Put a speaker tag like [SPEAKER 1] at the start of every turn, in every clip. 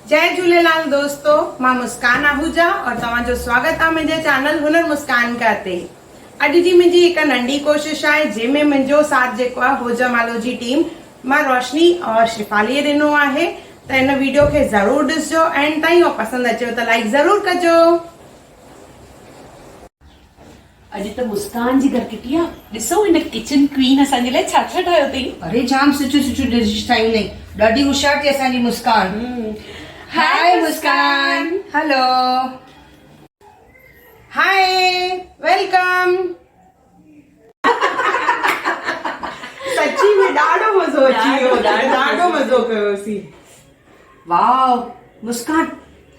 [SPEAKER 1] जय झूलेलाल दोस्तों, मां मुस्कान आहूजा और तव्हांजो स्वागत आहे मुंहिंजे चैनल हुनर मुस्कान का ते। अॼु जी मुंहिंजी हिकु नंढी कोशिश आहे जंहिंमें मुंहिंजो साथ जेको आहे होजमालो जी टीम मां रोशनी और शिफाली ॾिनो आहे। त हिन वीडियो खे ज़रूर ॾिसजो एंड ताईं और पसंदि अचेव त लाइक ज़रूर कजो।
[SPEAKER 2] अॼु त मुस्कान जी घर किटी आहे। ॾिसो हिन किचन क्वीन असांजे लाइ छा छा ठाहियो अथई।
[SPEAKER 3] अरे जाम सुठियूं डिश ठाहियूं अथई। ॾाढी होशियार थी असांजी मुस्कान। हाय मुस्कान। हेलो।
[SPEAKER 1] हाय, वेलकम। सची में ॾाढो मज़ो अची वियो, ॾाढो मज़ो कयोसीं।
[SPEAKER 3] वाओ मुस्कान,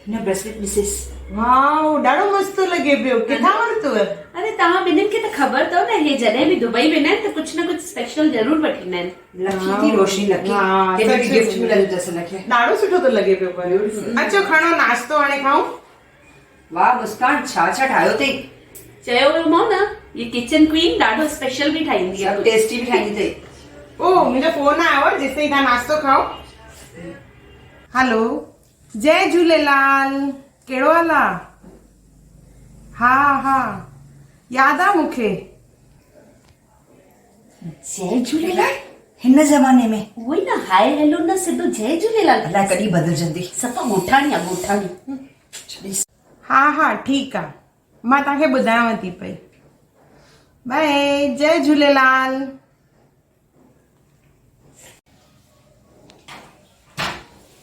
[SPEAKER 3] हिन ब्रेसलेट मिसिस।
[SPEAKER 1] वाओ, ॾाढो मस्त लॻे पियो। किथां वरितुव?
[SPEAKER 2] अरे तव्हां ॿिन्हिनि खे त ख़बर अथव न, हे जॾहिं बि दुबई वेंदा आहिनि त कुझु न कुझु स्पेशल ज़रूर वठी ईंदा आहिनि।
[SPEAKER 3] लकी थी रोशनी, लकी।
[SPEAKER 1] हाँ,
[SPEAKER 3] हिन
[SPEAKER 1] सच
[SPEAKER 3] गिफ्ट
[SPEAKER 1] में।
[SPEAKER 3] मिलंदो अथसि हिनखे।
[SPEAKER 1] ॾाढो सुठो थो लॻे पियो पर। अचो खणो नाश्तो हाणे खाऊं।
[SPEAKER 3] वाह मुस्कान, छा छा ठाहियो अथई।
[SPEAKER 2] चयो वियो मां न, ये किचन क्वीन ॾाढो स्पेशल बि ठाहींदी आहे,
[SPEAKER 3] टेस्टी भी ठाहींदी अथई।
[SPEAKER 1] ओ, मुंहिंजो फोन आयो आहे जेसिताईं तव्हां नाश्तो खाओ। हेलो, जय झूलेलाल। कहिड़ो हाल आहे? हा, यादि आहे मूंखे।
[SPEAKER 2] जय झूलेलाल।
[SPEAKER 3] हिन ज़माने में
[SPEAKER 2] उहो ई न, हाय हेलो न, सिधो जय झूलेलाल।
[SPEAKER 3] अलाए कॾहिं बदिलजंदी।
[SPEAKER 2] सफ़ा ॻोठाणी आहे, ॻोठाणी।
[SPEAKER 1] हा, ठीकु आहे, मां तव्हांखे ॿुधायांव थी पई। बाय, जय झूलेलाल।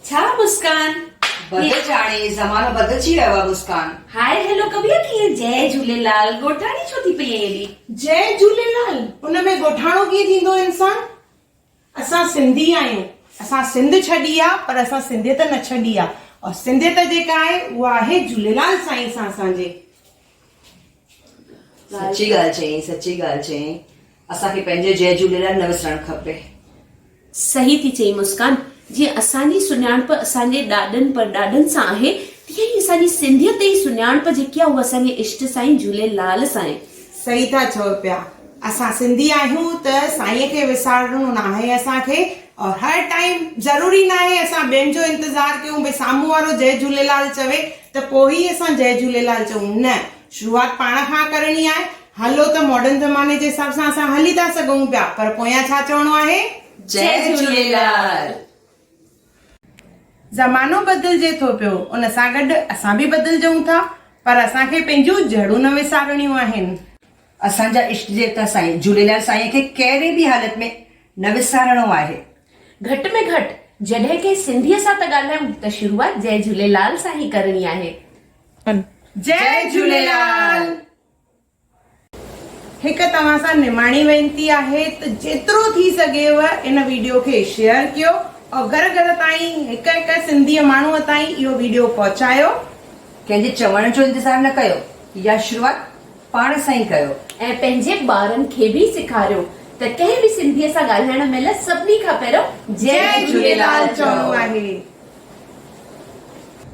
[SPEAKER 2] छा मुस्कान,
[SPEAKER 3] बदल हाणे ज़मानो बदिलजी रहियो आहे मुस्कान।
[SPEAKER 2] हाय हेलो कबी कीअं जय झूलेलाल ॻोठाणी छो थी पई आहे हेॾी?
[SPEAKER 1] जय झूलेलाल, उनमें ॻोठाणो कीअं थींदो इंसान? असां सिंधी आहियूं, असां सिंध छॾी आहे पर असां सिंधियत न छॾी आहे। और सिंधियत जेका आहे उहा आहे झूलेलाल साईं सां असांजे।
[SPEAKER 3] सच्ची ॻाल्हि चई। असांखे पंहिंजे जय झूलेलाल न विसरणु खपे।
[SPEAKER 2] सही थी चई मुस्कान। जीअं असांजी सुञाणप असांजे ॾाॾनि परॾाॾनि सां आहे, तीअं ई असांजी सिंधियत जी सुञाणप जेकी आहे उहा असांजे इष्ट साईं झूलेलाल सां आहे।
[SPEAKER 1] सही था चओ पिया, असां सिंधी आहियूं त साईं खे विसारणो न आहे असांखे। और हर टाइम ज़रूरी न आहे असां ॿियनि जो इंतज़ारु कयूं, भई साम्हूं वारो जय झूलेलाल चवे त पोइ ई असां जय झूलेलाल चऊं। न, शुरूआत पाण खां करणी आहे। हलो त मॉडर्न ज़माने जे हिसाब सां असां हली था सघूं पिया, पर पोयां छा चवणो आहे?
[SPEAKER 3] जय झूलेलाल।
[SPEAKER 1] ज़मानो बदिलजे थो पियो, उन सां गॾु असां बि बदिलजूं था, पर असांखे पंहिंजूं जड़ूं न विसारणियूं आहिनि।
[SPEAKER 3] असांजा इष्ट देवता साईं झूलेलाल साईं खे कहिड़े बि हालत में न विसारणो आहे।
[SPEAKER 2] घटि में घटि जॾहिं के सिंधीअ सां था ॻाल्हायूं त शुरूआत जय झूलेलाल सां ई करणी आहे।
[SPEAKER 1] जय झूलेलाल। हिकु तव्हां सां निमाणी वेनिती आहे त जेतिरो थी सघेव इन वीडियो खे शेयर कयो और घर ताईं हिकु सिंधी माण्हूअ ताईं इहो वीडियो पहुचायो।
[SPEAKER 3] कंहिंजे चवण जो इंतज़ार न कयो, या शुरूआत पाण सां ई कयो।
[SPEAKER 2] ऐं पंहिंजे ॿारनि खे बि सेखारियो त कंहिं बि सिंधीअ सां ॻाल्हाइण महिल सभिनी खां पहिरियों
[SPEAKER 1] जय झूलेलाल चवणो आहे।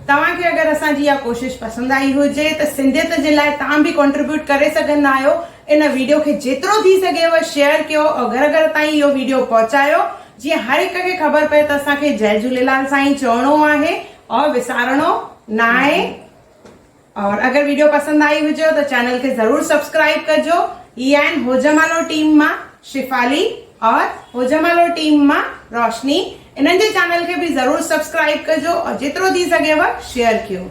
[SPEAKER 1] तव्हांखे अगरि असांजी इहा कोशिश पसंदि आई हुजे त सिंधियत जे लाइ तव्हां बि कॉन्ट्रीब्यूट करे सघंदा आहियो। इन वीडियो खे जेतिरो थी सघेव शेयर कयो और घर ताईं इहो वीडियो पहुचायो, जीअं हर हिक खे ख़बर पए त असांखे जय झूलेलाल साईं चवणो आहे और विसारणो न आहे। और अगर वीडियो पसंद आई हुजे तो चैनल के जरूर सब्सक्राइब कजो। ये आहिनि होजमालो टीम मां शिफाली और होजमालो टीम मां रोशनी। इन्हनि जे चैनल के भी जरूर सब्सक्राइब कजो और जेतिरो थी सघेव शेयर कयो।